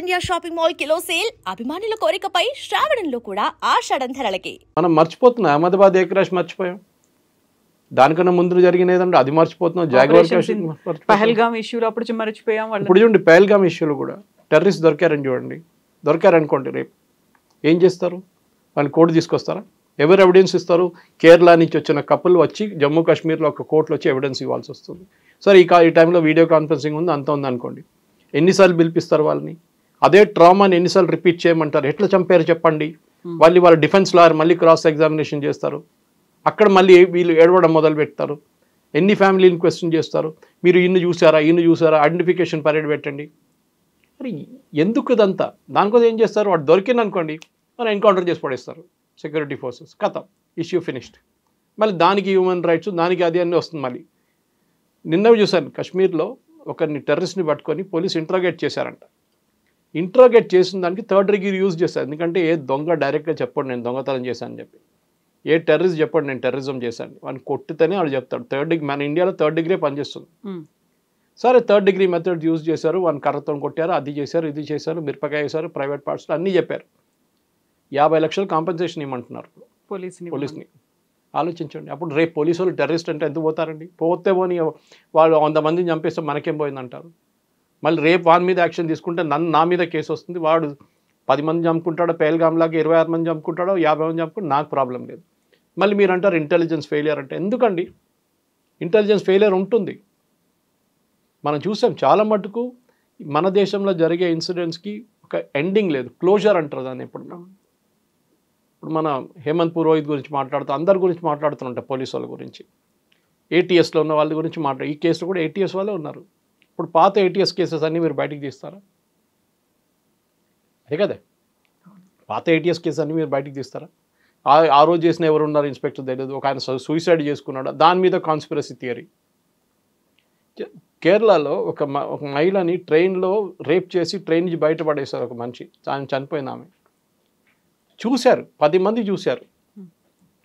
India shopping mall kilo sale అభిమానుల కోరికపై శ్రావణంలో కూడా ఆషాఢం ధరలకి. మనం మర్చిపోతున్నాం, అహ్మదాబాద్ ఏ క్రాష్ మర్చిపోయాం, దానికన్నా ముందు జరిగిన ఏదంటే అది మర్చిపోతున్నాం. జాగ్వార్ పహల్గామ్ ఇష్యూలు అప్పుడు మర్చిపోయాం. ఇప్పుడు చూడండి పహల్గామ్ ఇష్యూలు కూడా టెర్రరిస్ట్ దొరికారని చూడండి, దొరికారనుకోండి రేపు ఏం చేస్తారు? వాళ్ళు కోర్టు తీసుకొస్తారా? ఎవరు ఎవిడెన్స్ ఇస్తారు? కేరళ నుంచి వచ్చిన కపుల్ వచ్చి జమ్మూ కాశ్మీర్లో ఒక కోర్టులో వచ్చి ఎవిడెన్స్ ఇవ్వాల్సి వస్తుంది. సరే ఈ టైంలో వీడియో కాన్ఫరెన్సింగ్ ఉంది, అంత ఉంది అనుకోండి, ఎన్నిసార్లు పిలిపిస్తారు వాళ్ళని? అదే ట్రామాని ఎన్నిసార్లు రిపీట్ చేయమంటారు? ఎట్లా చంపారు చెప్పండి? వాళ్ళ డిఫెన్స్ లాయర్ మళ్ళీ క్రాస్ ఎగ్జామినేషన్ చేస్తారు, అక్కడ మళ్ళీ వీళ్ళు ఏడవడం మొదలు పెడతారు, ఎన్ని ఫ్యామిలీని క్వశ్చన్ చేస్తారు, మీరు ఈయన చూసారా ఐడెంటిఫికేషన్ పరేడ్ పెట్టండి. మరి ఎందుకు ఇదంతా? దానికోసం ఏం చేస్తారు? వాడు దొరికింది అనుకోండి, మనం ఎన్కౌంటర్ చేసి పడేస్తారు సెక్యూరిటీ ఫోర్సెస్, కథ ఇష్యూ ఫినిష్డ్. మళ్ళీ దానికి హ్యూమన్ రైట్స్, దానికి అది అన్నీ వస్తుంది. మళ్ళీ నిన్నవి చూశాను, కాశ్మీర్లో ఒకరిని టెర్రరిస్ట్ని పట్టుకొని పోలీసు ఇంట్రాగేట్ చేశారంట. ఇంట్రాగేట్ చేసిన దానికి థర్డ్ డిగ్రీ యూజ్ చేశారు. ఎందుకంటే ఏ దొంగ డైరెక్ట్గా చెప్పండి నేను దొంగతనం చేశాను చెప్పి, ఏ టెర్రరిస్ట్ చెప్పండి నేను టెర్రరిజం చేశాను, వాడిని కొట్టితేనే వాడు చెప్తాడు. థర్డ్ డిగ్రీ మన ఇండియాలో థర్డ్ డిగ్రీ పనిచేస్తుంది. సరే థర్డ్ డిగ్రీ మెథడ్ యూజ్ చేశారు, వాడిని కర్రతో కొట్టారు, అది చేశారు, ఇది చేశారు, మిరపకాయ వేశారు, ప్రైవేట్ పార్ట్స్లో అన్నీ చెప్పారు. 50 లక్షలు కాంపెన్సేషన్ ఇవ్వమంటున్నారు పోలీస్ని. ఆలోచించండి. అప్పుడు రేపు పోలీసు వాళ్ళు టెర్రరిస్ట్ అంటే ఎందుకు పోతారండి? పోతే పోని వాళ్ళు 100 మందిని చంపేస్తే మనకేం పోయిందంటారు. మళ్ళీ రేపు వాని మీద యాక్షన్ తీసుకుంటే నా మీద కేసు వస్తుంది. వాడు 10 మంది చంపుకుంటాడో, పహల్గామ్లాగా 26 మంది చంపుకుంటాడో, 50 మంది చంపుకుంటే నాకు ప్రాబ్లం లేదు. మళ్ళీ మీరు అంటారు ఇంటెలిజెన్స్ ఫెయిలియర్ అంటే. ఎందుకండి ఇంటెలిజెన్స్ ఫెయిలియర్ ఉంటుంది? మనం చూసాం చాలా మటుకు మన దేశంలో జరిగే ఇన్సిడెంట్స్కి ఒక ఎండింగ్ లేదు, క్లోజర్ అంటారు దాన్ని. ఇప్పుడు మన హేమంత్ పురోహిత్ గురించి మాట్లాడుతూ అందరి గురించి మాట్లాడుతుంటాం, పోలీసు వాళ్ళ గురించి, ఏటీఎస్లో ఉన్న వాళ్ళ గురించి ఈ కేసులో కూడా ఏటీఎస్ వాళ్ళే ఉన్నారు. ఇప్పుడు పాత ఏటీఎస్ కేసెస్ అన్నీ మీరు బయటికి తీస్తారా? అదే కదా, పాత ఏటీఎస్ కేసెస్ అన్నీ మీరు బయటికి తీస్తారా? ఆ రోజు చేసిన ఎవరు ఉన్నారు ఇన్స్పెక్టర్ తెలియదు, ఒక ఆయన సూసైడ్ చేసుకున్నాడు, దాని మీద కాన్స్పిరసీ థియరీ. కేరళలో ఒక మహిళని ట్రైన్లో రేప్ చేసి ట్రైన్ నుంచి బయటపడేశారు ఒక మనిషి, ఆయన చనిపోయింది. ఆమె చూశారు, 10 మంది చూశారు,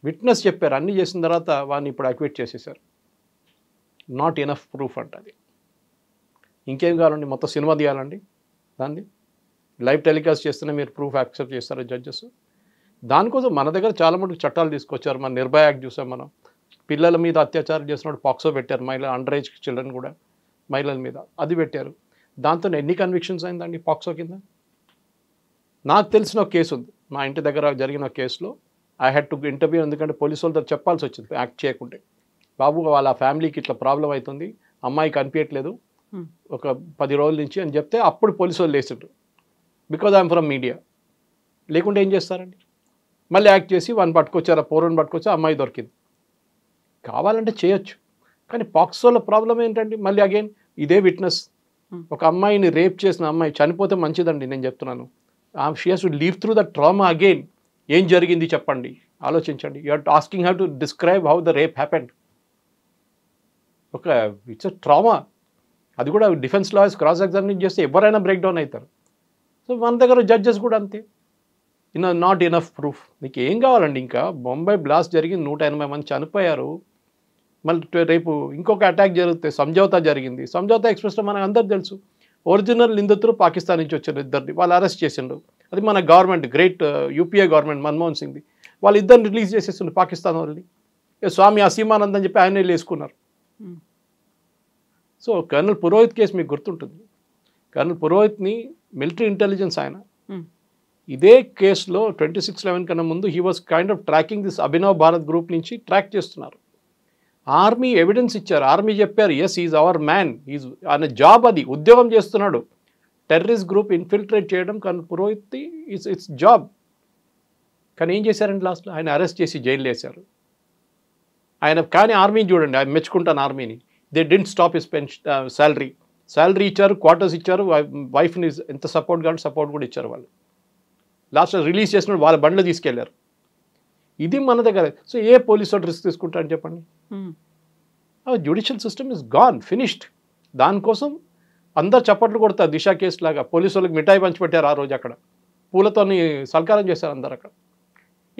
విట్నెస్ చెప్పారు, అన్నీ చేసిన తర్వాత వాడిని ఇప్పుడు అక్విట్ చేసేసారు. నాట్ ఎనఫ్ ప్రూఫ్ అంట. అది ఇంకేం కావాలండి? మొత్తం సినిమా తీయాలండి దాన్ని, లైవ్ టెలికాస్ట్ చేస్తేనే మీరు ప్రూఫ్ యాక్సెప్ట్ చేస్తారు జడ్జెస్. దానికోసం మన దగ్గర చాలా మటుకు చట్టాలు తీసుకొచ్చారు. మన నిర్భయ యాక్ట్ చూసాం మనం, పిల్లల మీద అత్యాచారం చేసినప్పుడు పాక్సో పెట్టారు, అండర్ ఏజ్ చిల్డ్రన్ కూడా మహిళల మీద అది పెట్టారు. దాంతో ఎన్ని కన్విక్షన్స్ అయిందండి పాక్సో కింద? నాకు తెలిసిన ఒక కేసు ఉంది, మా ఇంటి దగ్గర జరిగిన కేసులో ఐ హ్యాడ్ టు ఇంటర్వ్యూ, ఎందుకంటే పోలీసు వాళ్ళతో చెప్పాల్సి వచ్చింది యాక్ట్ చేయకుంటే. బాబు వాళ్ళ ఫ్యామిలీకి ఇట్లా ప్రాబ్లం అవుతుంది, అమ్మాయి కనిపించట్లేదు ఒక 10 రోజుల నుంచి అని చెప్తే అప్పుడు పోలీసు వాళ్ళు లేచిండ్రు, బికాజ్ ఐఎమ్ ఫ్రమ్ మీడియా. లేకుంటే ఏం చేస్తారండి? మళ్ళీ యాక్ట్ చేసి వాడిని పట్టుకొచ్చారు, పోరుని పట్టుకొచ్చి అమ్మాయి దొరికింది. కావాలంటే చేయొచ్చు, కానీ పాక్సోలో ప్రాబ్లం ఏంటండి? మళ్ళీ అగైన్ ఇదే విట్నెస్, ఒక అమ్మాయిని రేప్ చేసిన అమ్మాయి చనిపోతే మంచిదండి నేను చెప్తున్నాను. She has to leave through the trauma again. ఏం జరిగింది చెప్పండి, ఆలోచించండి. You are asking how to describe how the rape happened. ఒక ఇట్స్ అ ట్రామా. అది కూడా డిఫెన్స్ లాయర్స్ క్రాస్ ఎగ్జామినేషన్ చేస్తే ఎవరైనా బ్రేక్ డౌన్ అవుతారు. సో మన దగ్గర జడ్జెస్ కూడా అంతే, నాట్ ఎనఫ్ ప్రూఫ్. మీకు ఏం కావాలండి? ఇంకా బొంబాయి బ్లాస్ట్ జరిగింది, 180 మంది చనిపోయారు. మళ్ళీ రేపు ఇంకొక అటాక్ జరిగితే, సంజౌతా జరిగింది, సంజౌతా ఎక్స్ప్రెస్లో మనకు అందరు తెలుసు, ఒరిజినల్ నిందితులు పాకిస్తాన్ నుంచి వచ్చారు, ఇద్దరిని వాళ్ళు అరెస్ట్ చేసిండ్రు. అది మన government, great UPA government, Manmohan సింగ్ది. వాళ్ళు ఇద్దరిని రిలీజ్ చేసేస్తుండ్రు పాకిస్తాన్ వాళ్ళని. స్వామి అసీమానంద్ అని చెప్పి ఆయన వేసుకున్నారు. సో కర్నల్ పురోహిత్ కేసు మీకు గుర్తుంటుంది. కర్నల్ పురోహిత్ని మిలిటరీ ఇంటెలిజెన్స్ ఆయన, ఇదే కేసులో 26/11 కన్నా ముందు he was kind of tracking this Abhinav Bharat group నుంచి ట్రాక్ చేస్తున్నారు. ఆర్మీ ఎవిడెన్స్ ఇచ్చారు, ఆర్మీ చెప్పారు yes is our man, is ఆయన జాబ్, అది ఉద్యోగం చేస్తున్నాడు. టెర్రరిస్ట్ గ్రూప్ ఇన్ఫిల్ట్రేట్ చేయడం కర్నల్ పురోహిత్ ఇట్స్ జాబ్. కానీ ఏం చేశారండి లాస్ట్లో? ఆయన అరెస్ట్ చేసి జైలు వేశారు ఆయన. కానీ ఆర్మీని చూడండి, ఆయన మెచ్చుకుంటాను ఆర్మీని. They didn't stop his salary ఇచ్చారు, క్వార్టర్స్ ఇచ్చారు, వైఫ్ని ఎంత సపోర్ట్ కావాలి సపోర్ట్ కూడా ఇచ్చారు వాళ్ళు. లాస్ట్ రిలీజ్ చేసినప్పుడు వాళ్ళ బండ్లు తీసుకెళ్లారు. ఇది మన దగ్గర. సో ఏ పోలీసు వాడు రిస్క్ తీసుకుంటారని చెప్పండి? Judicial system is gone, finished. దానికోసం అందరు చప్పట్లు కొడతారు. దిశ కేసు లాగా పోలీసు వాళ్ళకి మిఠాయి పంచిపెట్టారు ఆ రోజు, అక్కడ పూలతోని సల్కారం చేశారు అందరు అక్కడ.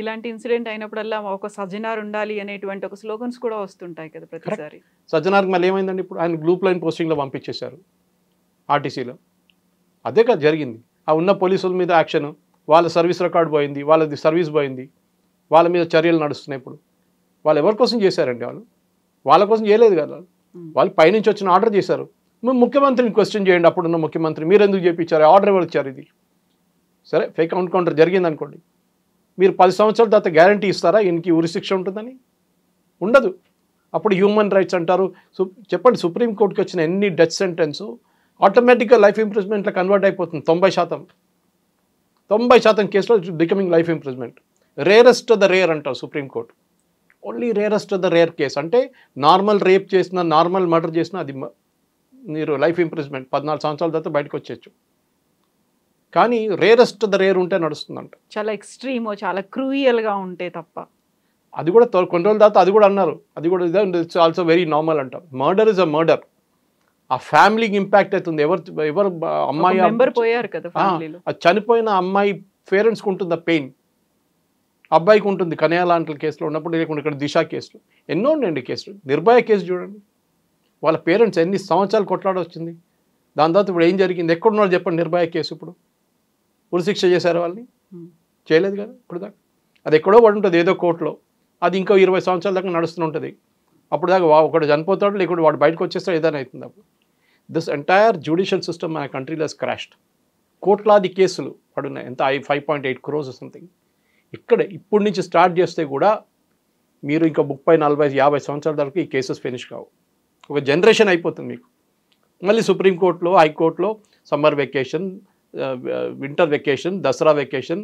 ఇలాంటి ఇన్సిడెంట్ అయినప్పుడల్లా ఒక సజ్జనార్ ఉండాలి అనేటువంటి ఒక స్లోగన్స్ కూడా వస్తుంటాయి కదా ప్రతిసారి. సజ్జనార్కి మళ్ళీ ఏమైందండి? ఇప్పుడు ఆయన గ్రూప్ లైన్ పోస్టింగ్లో పంపించేశారు ఆర్టీసీలో. అదే కదా జరిగింది. ఆ ఉన్న పోలీసుల మీద యాక్షన్, వాళ్ళ సర్వీస్ రికార్డ్ పోయింది, వాళ్ళది సర్వీస్ పోయింది, వాళ్ళ మీద చర్యలు నడుస్తున్నాయి. ఇప్పుడు వాళ్ళు ఎవరి కోసం చేశారండి? వాళ్ళ కోసం చేయలేదు కదా. వాళ్ళు పైనుంచి వచ్చిన ఆర్డర్ చేశారు. మీరు ముఖ్యమంత్రిని క్వశ్చన్ చేయండి, అప్పుడున్న ముఖ్యమంత్రి మీరు ఎందుకు చేయించారు, ఆర్డర్ ఎవరు ఇచ్చారు? ఇది సరే ఫేక్ ఎన్కౌంటర్ జరిగింది అనుకోండి, మీరు 10 సంవత్సరాల తర్వాత గ్యారంటీ ఇస్తారా ఈయనకి ఉరిశిక్ష ఉంటుందని? ఉండదు. అప్పుడు హ్యూమన్ రైట్స్ అంటారు. చెప్పండి, సుప్రీంకోర్టుకి వచ్చిన ఎన్ని డెత్ సెంటెన్స్ ఆటోమేటిక్గా లైఫ్ ఇంప్రిజ్మెంట్లో కన్వర్ట్ అయిపోతుంది. 90% కేసులో becoming life imprisonment. Rarest of the rare అంటారు సుప్రీంకోర్టు. Only rarest of the rare case అంటే నార్మల్ రేప్ చేసిన, నార్మల్ మర్డర్ చేసిన అది మీరు లైఫ్ ఇంప్రిజ్మెంట్ 14 సంవత్సరాల తర్వాత బయటకు వచ్చేచ్చు. కానీ రేరెస్ట్ ఆఫ్ ద రేర్ ఉంటే నడుస్తుందంట. చాలా ఎక్స్ట్రీమ్, చాలా క్రూయల్గా ఉంటే తప్ప. అది కూడా కొన్ని రోజుల తర్వాత అది కూడా అన్నారు, అది కూడా ఇట్స్ ఆల్సో వెరీ నార్మల్ అంటారు. Murder is a murder. ఆ ఫ్యామిలీకి ఇంపాక్ట్ అవుతుంది. ఎవరు అమ్మాయి మెంబర్ పోయారు కదా ఫ్యామిలీలో, ఆ చనిపోయిన అమ్మాయి పేరెంట్స్కి ఉంటుంది ఆ పెయిన్, అబ్బాయికి ఉంటుంది. కన్యా లాంటి కేసులో ఉన్నప్పుడు, లేకుండా ఇక్కడ దిశ కేసులు ఎన్నో ఉన్నాయండి కేసులు. నిర్భయ కేసు చూడండి, వాళ్ళ పేరెంట్స్ ఎన్ని సంవత్సరాలు కొట్లాడొచ్చింది. దాని తర్వాత ఇప్పుడు ఏం జరిగింది? ఎక్కడున్నారు చెప్పండి? నిర్భయ కేసు ఇప్పుడు ఉరిశిక్ష చేశారు వాళ్ళని? చేయలేదు కదా ఇప్పుడు దాకా. అది ఎక్కడో పడి ఉంటుంది ఏదో కోర్టులో, అది ఇంకో 20 సంవత్సరాల దాకా నడుస్తూ ఉంటుంది. అప్పుడు దాకా ఒకడు చనిపోతాడు, లేకుంటే వాడు బయటకు వచ్చేస్తాడు, ఏదైనా అవుతుంది. అప్పుడు దిస్ ఎంటైర్ జ్యుడిషియల్ సిస్టమ్ మన కంట్రీలో క్రాష్డ్. కోట్లాది కేసులు పడున్నాయి. ఎంత 5.8 crores సంథింగ్. ఇక్కడ ఇప్పటి నుంచి స్టార్ట్ చేస్తే కూడా మీరు ఇంకా 30, 40, 50 సంవత్సరాల వరకు ఈ కేసెస్ ఫినిష్ కావు. ఒక జనరేషన్ అయిపోతుంది మీకు. మళ్ళీ సుప్రీంకోర్టులో, హైకోర్టులో summer vacation, winter vacation, Dasara vacation,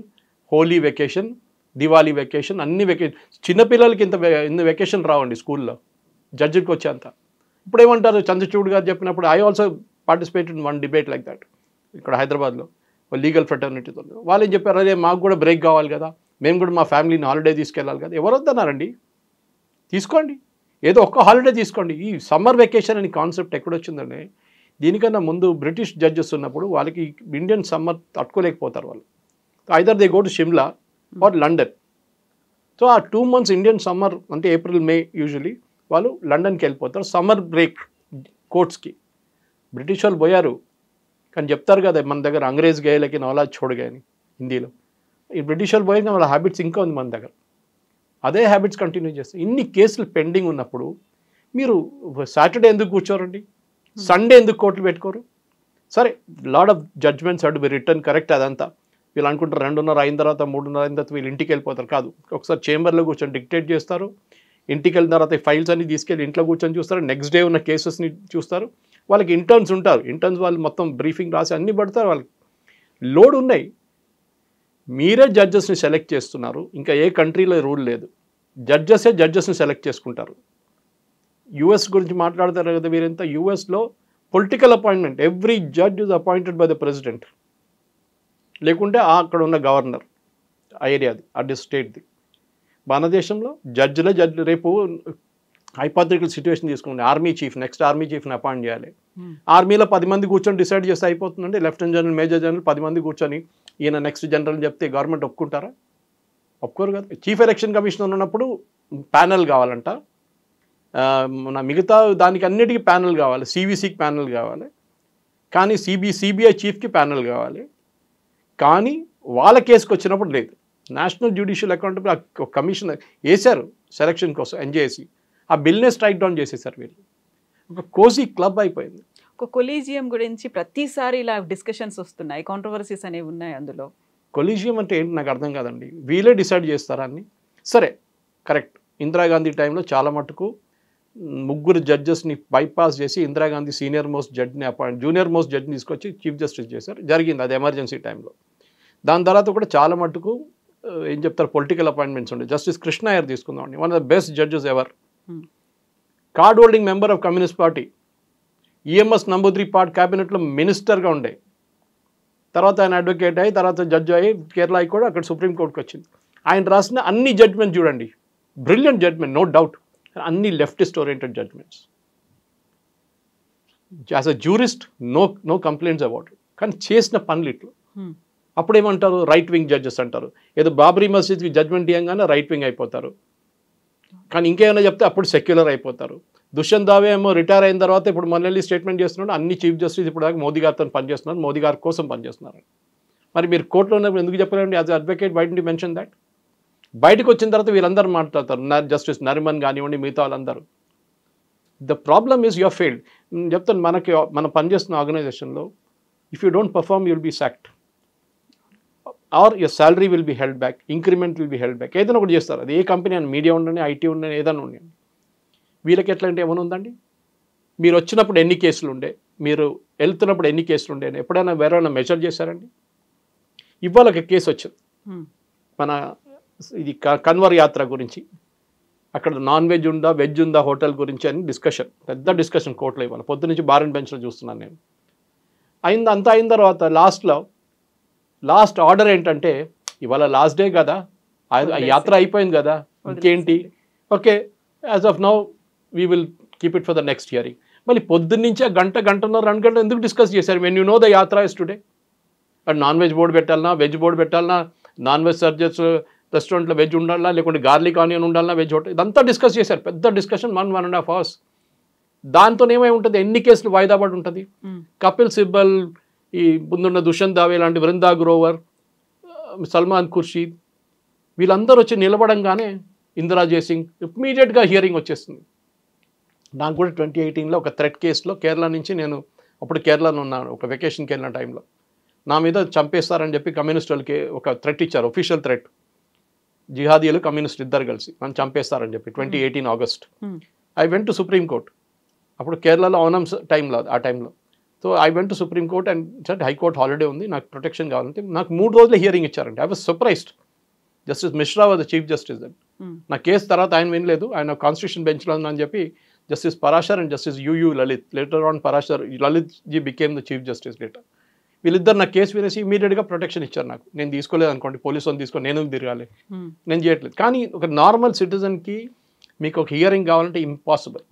Holi vacation, Diwali vacation, అన్ని వెకేషన్. చిన్నపిల్లలకి ఇంత వెకేషన్ రావండి స్కూల్లో జడ్జికి వచ్చేంత. ఇప్పుడు ఏమంటారు? చంద్రచూడ్ గారు చెప్పినప్పుడు I also participated in one debate like that ఇక్కడ హైదరాబాద్లో లీగల్ ఫ్రెటర్నిటీతో. వాళ్ళు ఏం చెప్పారు? అదే మాకు కూడా బ్రేక్ కావాలి కదా, మేము కూడా మా ఫ్యామిలీని హాలిడే తీసుకెళ్ళాలి కదా. ఎవరు వద్దన్నారండి? తీసుకోండి, ఏదో ఒక్క హాలిడే తీసుకోండి. ఈ సమ్మర్ వెకేషన్ అనే కాన్సెప్ట్ ఎక్కడొచ్చిందండి? దీనికన్నా ముందు బ్రిటిష్ జడ్జెస్ ఉన్నప్పుడు వాళ్ళకి ఇండియన్ సమ్మర్ తట్టుకోలేకపోతారు వాళ్ళు. Either they go to Shimla or London. So ఆ 2 months ఇండియన్ సమ్మర్ అంటే ఏప్రిల్, మే యూజువలీ వాళ్ళు లండన్కి వెళ్ళిపోతారు సమ్మర్ బ్రేక్ కోర్ట్స్కి. బ్రిటిష్ వాళ్ళు పోయారు కానీ చెప్తారు కదా మన దగ్గర అంగ్రేజ్ గయే లేకిన్ ఔలాద్ ఛోడ్ గయే అని హిందీలో. ఈ బ్రిటిష్ వాళ్ళు పోయిన వాళ్ళ హ్యాబిట్స్ ఇంకా ఉంది మన దగ్గర. అదే హ్యాబిట్స్ కంటిన్యూ చేస్తారు. ఇన్ని కేసులు పెండింగ్ ఉన్నప్పుడు మీరు సాటర్డే ఎందుకు కూర్చోరండి? సండే ఎందుకు కోర్టులు పెట్టుకోరు? సరే, lot of judgements have to be return, correct. అదంతా వీళ్ళు అనుకుంటారు 2:30 అయిన తర్వాత 3:30 అయిన తర్వాత వీళ్ళు ఇంటికి వెళ్ళిపోతారు. కాదు, ఒకసారి చేంబర్లో కూర్చొని డిక్టేట్ చేస్తారు. ఇంటికి వెళ్ళిన తర్వాత ఈ ఫైల్స్ అన్ని తీసుకెళ్ళి ఇంట్లో కూర్చొని చూస్తారు. నెక్స్ట్ డే ఉన్న కేసెస్ని చూస్తారు. వాళ్ళకి ఇంటర్న్స్ ఉంటారు. ఇంటర్న్స్ వాళ్ళు మొత్తం బ్రీఫింగ్ రాసి అన్నీ పడతారు. వాళ్ళకి లోడ్ ఉన్నాయి. మీరే జడ్జెస్ని సెలెక్ట్ చేస్తున్నారు. ఇంకా ఏ కంట్రీలో రూల్ లేదు. జడ్జెస్ని సెలెక్ట్ చేసుకుంటారు. యూఎస్ గురించి మాట్లాడతారు కదా వీరంతా. యూఎస్లో political appointment, every judge is appointed by the president, లేకుంటే అక్కడ ఉన్న గవర్నర్ ఆ ఏరియాది, ఆ స్టేట్ది. భారతదేశంలో జడ్జిలు రేపు హైపోథెటికల్ సిచ్యువేషన్ తీసుకుంటే ఆర్మీ చీఫ్, నెక్స్ట్ ఆర్మీ చీఫ్ని అపాయింట్ చేయాలి. ఆర్మీలో 10 మంది కూర్చొని డిసైడ్ చేస్తే అయిపోతుందండి. లెఫ్టినెంట్ జనరల్, మేజర్ జనరల్ 10 మంది కూర్చొని ఈయన నెక్స్ట్ జనరల్ అని చెప్తే గవర్నమెంట్ ఒప్పుకుంటారా? ఒప్పుకోరు కదా. చీఫ్ ఎలక్షన్ కమిషనర్ ఉన్నప్పుడు ప్యానెల్ కావాలంట. మన మిగతా దానికి అన్నిటికీ ప్యానెల్ కావాలి. సివిసికి ప్యానెల్ కావాలి, కానీ సిబిఐ చీఫ్కి ప్యానెల్ కావాలి. కానీ వాళ్ళ కేసుకు వచ్చినప్పుడు లేదు. నేషనల్ జ్యుడిషియల్ అకౌంటబిలిటీ కమిషన్ వేశారు సెలక్షన్ కోసం, ఎన్జేసి. ఆ బిల్నే స్ట్రైక్ డౌన్ చేసేసారు వీళ్ళు. ఒక కోజీ క్లబ్ అయిపోయింది. ఒక కొలీజియం గురించి ప్రతిసారి ఇలా డిస్కషన్స్ వస్తున్నాయి, కాంట్రవర్సీస్ అనేవి ఉన్నాయి అందులో. కొలీజియం అంటే ఏంటి నాకు అర్థం కాదండి. వీళ్ళే డిసైడ్ చేస్తారా అన్ని? సరే, కరెక్ట్. ఇందిరాగాంధీ టైంలో చాలా మటుకు 3 జడ్జెస్ని బైపాస్ చేసి ఇందిరాగాంధీ జూనియర్ మోస్ట్ జడ్జిని తీసుకొచ్చి చీఫ్ జస్టిస్ చేశారు. జరిగింది అది ఎమర్జెన్సీ టైంలో. దాని తర్వాత కూడా చాలా మటుకు ఏం చెప్తారు, పొలిటికల్ అపాయింట్మెంట్స్ ఉండే. జస్టిస్ కృష్ణ అయ్యర్ తీసుకుందామండి, one of the best judges ever. Card holding member of communist party, EMS Namboodiripad క్యాబినెట్లో మినిస్టర్గా ఉండే. తర్వాత ఆయన అడ్వకేట్ అయ్యి తర్వాత జడ్జి అయ్యి కేరళ కూడా అక్కడ సుప్రీంకోర్టుకి వచ్చింది. ఆయన రాసిన అన్ని జడ్జ్మెంట్ చూడండి, బ్రిలియంట్ జడ్జ్మెంట్, నో డౌట్. అన్ని leftist oriented judgements. As a jurist no complaints about it. కానీ చేసిన పనులు ఇట్లు. అప్పుడు ఏమంటారు, రైట్ వింగ్ జడ్జెస్ అంటారు. ఏదో బాబ్రీ మసీద్కి జడ్జ్మెంట్ ఇవ్వగానే రైట్ వింగ్ అయిపోతారు. కానీ ఇంకేమైనా చెప్తే అప్పుడు సెక్యులర్ అయిపోతారు. దుష్యంత్ దావే ఏమో రిటైర్ అయిన తర్వాత ఇప్పుడు మళ్ళీ స్టేట్మెంట్ చేస్తున్నాడు, అన్ని చీఫ్ జస్టిస్ ఇప్పుడు దాకా మోదీ గారితో పనిచేస్తున్నారు, మోదీ గారి కోసం పనిచేస్తున్నారు. మరి మీరు కోర్టులో ఉన్నప్పుడు ఎందుకు చెప్పాలండి యాజ్ అడ్వకేట్ బయట నుండి మెన్షన్ దాట్? బయటకు వచ్చిన తర్వాత వీళ్ళందరూ మాట్లాడతారు, జస్టిస్ నరిమన్ కానివ్వండి, మిగతా వాళ్ళందరూ. The problem is your failed. చెప్తాను, మనం పనిచేస్తున్న ఆర్గనైజేషన్లో if you don't perform you will be sacked or your salary will be held back, increment will be held back. ఏదైనా ఒకటి చేస్తారు. అది ఏ కంపెనీ అని, మీడియా ఉండని, ఐటీ ఉండని, ఏదైనా ఉండండి. వీళ్ళకి ఎట్లా అంటే ఏమైనా ఉందండి, మీరు వచ్చినప్పుడు ఎన్ని కేసులు ఉండే, మీరు వెళ్తున్నప్పుడు ఎన్ని కేసులు ఉండే, ఎప్పుడైనా వేరేమైనా మెజర్ చేశారండి? ఇవాళ ఒక కేసు వచ్చింది మన ఇది కన్వర్ యాత్ర గురించి. అక్కడ నాన్ వెజ్ ఉందా వెజ్ ఉందా హోటల్ గురించి అని డిస్కషన్, పెద్ద డిస్కషన్ కోర్టులో. ఇవ్వాలి పొద్దు నుంచి బార్ అండ్ బెంచ్లో చూస్తున్నాను నేను. అంతా అయిన తర్వాత లాస్ట్ ఆర్డర్ ఏంటంటే, ఇవాళ లాస్ట్ డే కదా, ఆ యాత్ర అయిపోయింది కదా, ఇంకేంటి, okay as of now we will keep it for the next hearing. మళ్ళీ పొద్దున్నుంచి గంటన్నర 2 గంటలు ఎందుకు డిస్కస్ చేశారు? వెన్ యూ నో ద యాత్ర is today. And non veg board పెట్టాలన్నా, వెజ్ బోర్డు పెట్టాలన్నా, నాన్ వెజ్ సర్జెస్ రెస్టారెంట్లో వెజ్ ఉండాలా, లేకుంటే గార్లిక్ ఆనియన్ ఉండాలన్నా, వెజ్ హోటల్, ఇదంతా డిస్కస్ చేశారు. పెద్ద డిస్కషన్ 1.5 hours. దాంతో ఏమై ఉంటుంది, ఎన్ని కేసులు వాయిదా పడి ఉంటుంది. కపిల్ సిబ్బల్, ఈ ముందున్న దుష్యంత్ దావే లాంటి, వృందా గ్రోవర్, సల్మాన్ ఖుర్షీద్, వీళ్ళందరూ వచ్చి నిలబడంగానే ఇందిరా జయసింగ్ ఇమ్మీడియట్గా హియరింగ్ వచ్చేస్తుంది. నాకు కూడా 2018లో ఒక థ్రెట్ కేసులో కేరళ నుంచి, నేను అప్పుడు కేరళలో ఉన్నాను, ఒక వెకేషన్కి వెళ్ళిన టైంలో నా మీద చంపేస్తారని చెప్పి కమ్యూనిస్ట్ వాళ్ళకి ఒక థ్రెట్ ఇచ్చారు, ఒఫీషియల్ థ్రెట్. జిహాదీలు కమ్యూనిస్ట్ ఇద్దరు కలిసి నన్ను చంపేస్తారని చెప్పి 2018 August. I went to Supreme Court. అప్పుడు కేరళలో ఓనం టైంలో, ఆ టైంలో. So I went to Supreme Court and sir High Court holiday ఉంది, నాకు ప్రొటెక్షన్ కావాలంటే నాకు 3 రోజులు హియరింగ్ ఇచ్చారండి. I was surprised. Justice Mishra was the chief justice that. నా కేసు తర్వాత ఆయన వినలేదు, ఆయన కాన్స్టిట్యూషన్ బెంచ్లో ఉందని చెప్పి Justice Parashar and Justice U U Lalit, later on Parashar, Lalit ji became the chief justice later. వీళ్ళిద్దరు నా కేసు వినేసి ఇమీడియట్గా ప్రొటెక్షన్ ఇచ్చారు నాకు. నేను తీసుకోలేదు అనుకోండి, పోలీసు వాళ్ళు తీసుకొని నేను తిరగాలి, నేను చేయట్లేదు. కానీ ఒక నార్మల్ సిటిజన్కి మీకు ఒక హియరింగ్ కావాలంటే ఇంపాసిబుల్.